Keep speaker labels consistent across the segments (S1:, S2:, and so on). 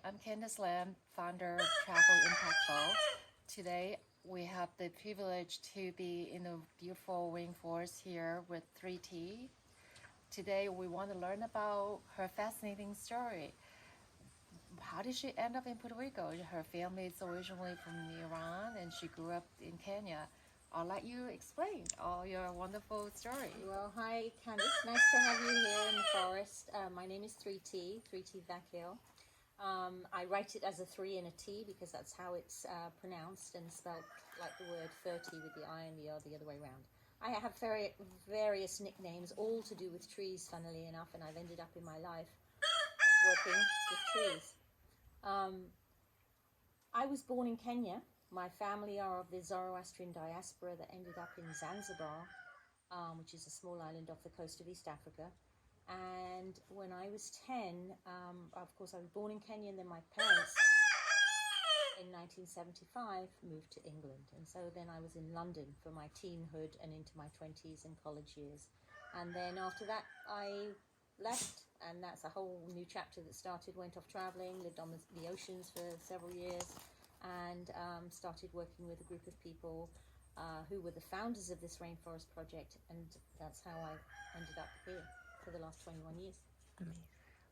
S1: I'm Candice Lam, founder of Travel Impactful. Today, we have the privilege to be in the beautiful rainforest here with Thrity. Today, we want to learn about her fascinating story. How did she end up in Puerto Rico? Her family is originally from Iran and she grew up in Kenya. I'll let you explain all your wonderful story.
S2: Well, hi Candice, nice to have you here in the forest. My name is Thrity Vakil. I write it as a 3 and a T because that's how it's pronounced and spelled, like the word 30 with the I and the R the other way around. I have various nicknames, all to do with trees, funnily enough, and I've ended up in my life working with trees. I was born in Kenya. My family are of the Zoroastrian diaspora that ended up in Zanzibar, which is a small island off the coast of East Africa. And when I was 10, of course, I was born in Kenya, and then my parents, in 1975, moved to England. And so then I was in London for my teenhood and into my 20s and college years. And then after that, I left, and that's a whole new chapter that started. Went off traveling, lived on the oceans for several years, and started working with a group of people who were the founders of this rainforest project. And that's how I ended up here for the last 21 years.
S1: Amazing.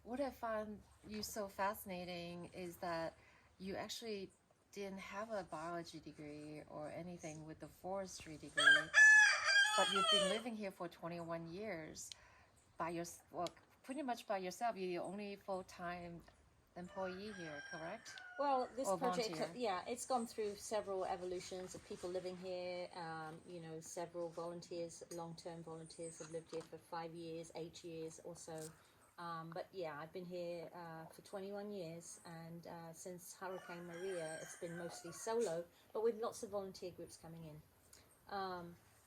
S1: What I found you so fascinating is that you actually didn't have a biology degree or anything with the forestry degree, but you've been living here for 21 years pretty much by yourself. You're the only full-time employee here, correct?
S2: Well, this
S1: or
S2: project,
S1: volunteer?
S2: it's gone through several evolutions of people living here. Several volunteers, long-term volunteers, have lived here for 5 years, 8 years or so. But yeah, I've been here for 21 years, and since Hurricane Maria, it's been mostly solo, but with lots of volunteer groups coming in.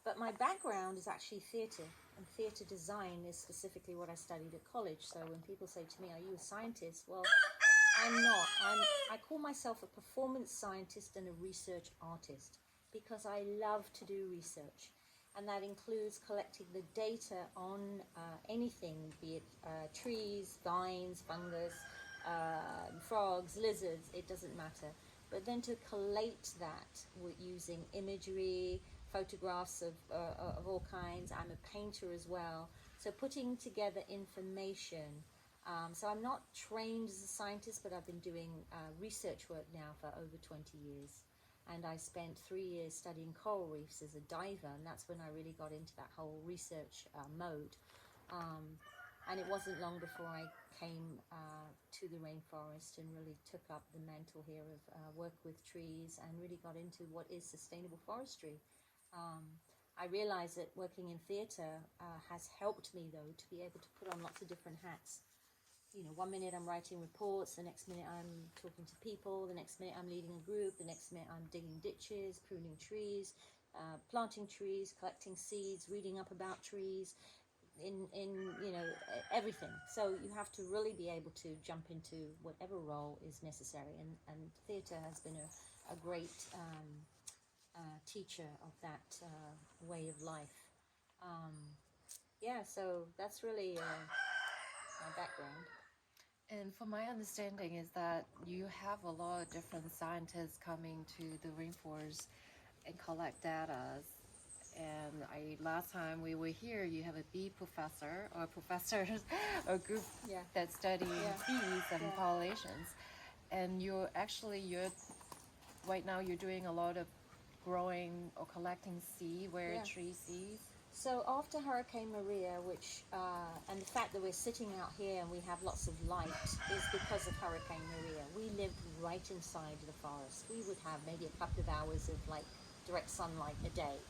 S2: But my background is actually theatre, and theatre design is specifically what I studied at college. So when people say to me, "Are you a scientist?" Well, I'm not. I call myself a performance scientist and a research artist because I love to do research. And that includes collecting the data on anything, be it trees, vines, fungus, frogs, lizards, it doesn't matter. But then to collate that using imagery, photographs of all kinds. I'm a painter as well. So putting together information. So I'm not trained as a scientist, but I've been doing research work now for over 20 years. And I spent 3 years studying coral reefs as a diver, and that's when I really got into that whole research mode. And it wasn't long before I came to the rainforest and really took up the mantle here of work with trees and really got into what is sustainable forestry. I realized that working in theatre has helped me, though, to be able to put on lots of different hats. You know, 1 minute I'm writing reports, the next minute I'm talking to people, the next minute I'm leading a group, the next minute I'm digging ditches, pruning trees, planting trees, collecting seeds, reading up about trees, everything. So you have to really be able to jump into whatever role is necessary, and theatre has been a great teacher of that way of life. So that's really my background.
S1: And from my understanding is that you have a lot of different scientists coming to the rainforest and collect data. And last time we were here, you have a bee professor or professors or group that study bees and pollinations. And right now you're doing a lot of growing or collecting tree seeds.
S2: So after Hurricane Maria, and the fact that we're sitting out here and we have lots of light is because of Hurricane Maria. We lived right inside the forest. We would have maybe a couple of hours of direct sunlight a day.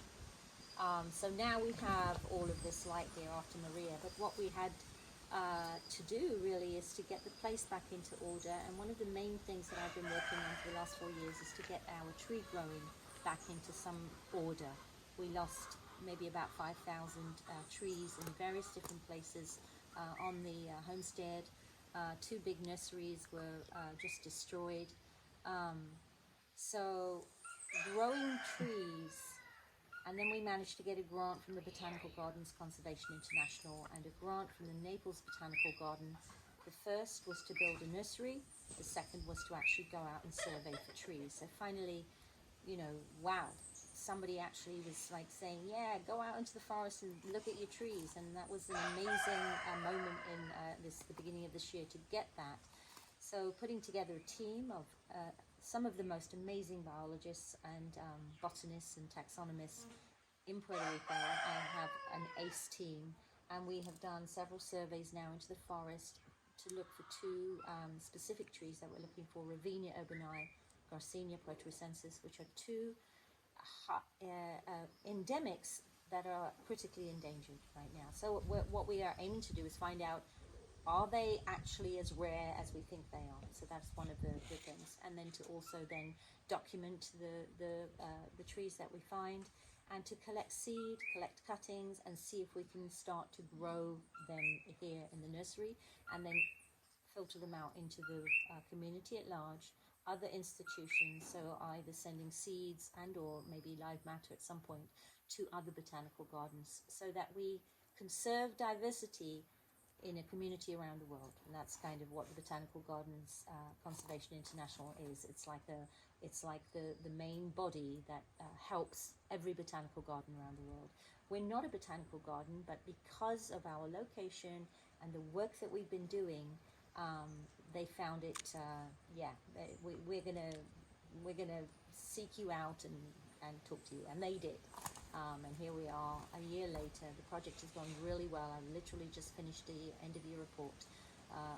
S2: So now we have all of this light here after Maria. But what we had to do really is to get the place back into order. And one of the main things that I've been working on for the last 4 years is to get our tree growing back into some order. We lost maybe about 5,000 trees in various different places on the homestead. 2 big nurseries were just destroyed. So growing trees, and then we managed to get a grant from the Botanical Gardens Conservation International and a grant from the Naples Botanical Garden The first was to build a nursery. The second was to actually go out and survey for trees. So finally, you know, wow, somebody actually was like saying, yeah, go out into the forest and look at your trees. And that was an amazing moment in the beginning of this year to get that. So putting together a team of some of the most amazing biologists and botanists and taxonomists in Puerto Rico. I have an ACE team, and we have done several surveys now into the forest to look for two specific trees that we're looking for, Ravinia urbani, Garcinia puertoricensis, which are two endemics that are critically endangered right now. So what we are aiming to do is find out, are they actually as rare as we think they are? So that's one of the things. And then to also then document the trees that we find, and to collect seed, collect cuttings, and see if we can start to grow them here in the nursery, and then filter them out into the community at large, other institutions, so either sending seeds and or maybe live matter at some point to other botanical gardens, so that we conserve diversity in a community around the world. And that's kind of what the Botanical Gardens Conservation International is. It's like the main body that helps every botanical garden around the world. We're not a botanical garden, but because of our location and the work that we've been doing, they found it. We're gonna seek you out and talk to you, and they did. And here we are a year later. The project has gone really well. I literally just finished the end of year report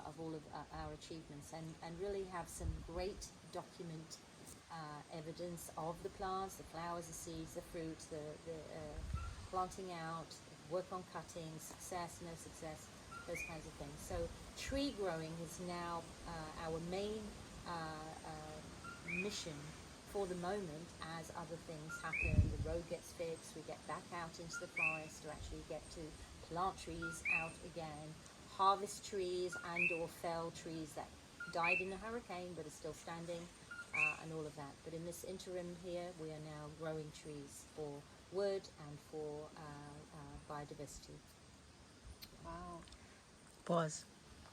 S2: of all of our achievements, and really have some great document evidence of the plants, the flowers, the seeds, the fruits, the planting out, work on cutting, success, no success, those kinds of things. So tree growing is now our main mission for the moment. As other things happen, the road gets fixed, we get back out into the forest to actually get to plant trees out again, harvest trees and or fell trees that died in a hurricane but are still standing, and all of that. But in this interim here, we are now growing trees for wood and for biodiversity.
S1: Wow.
S3: Pause.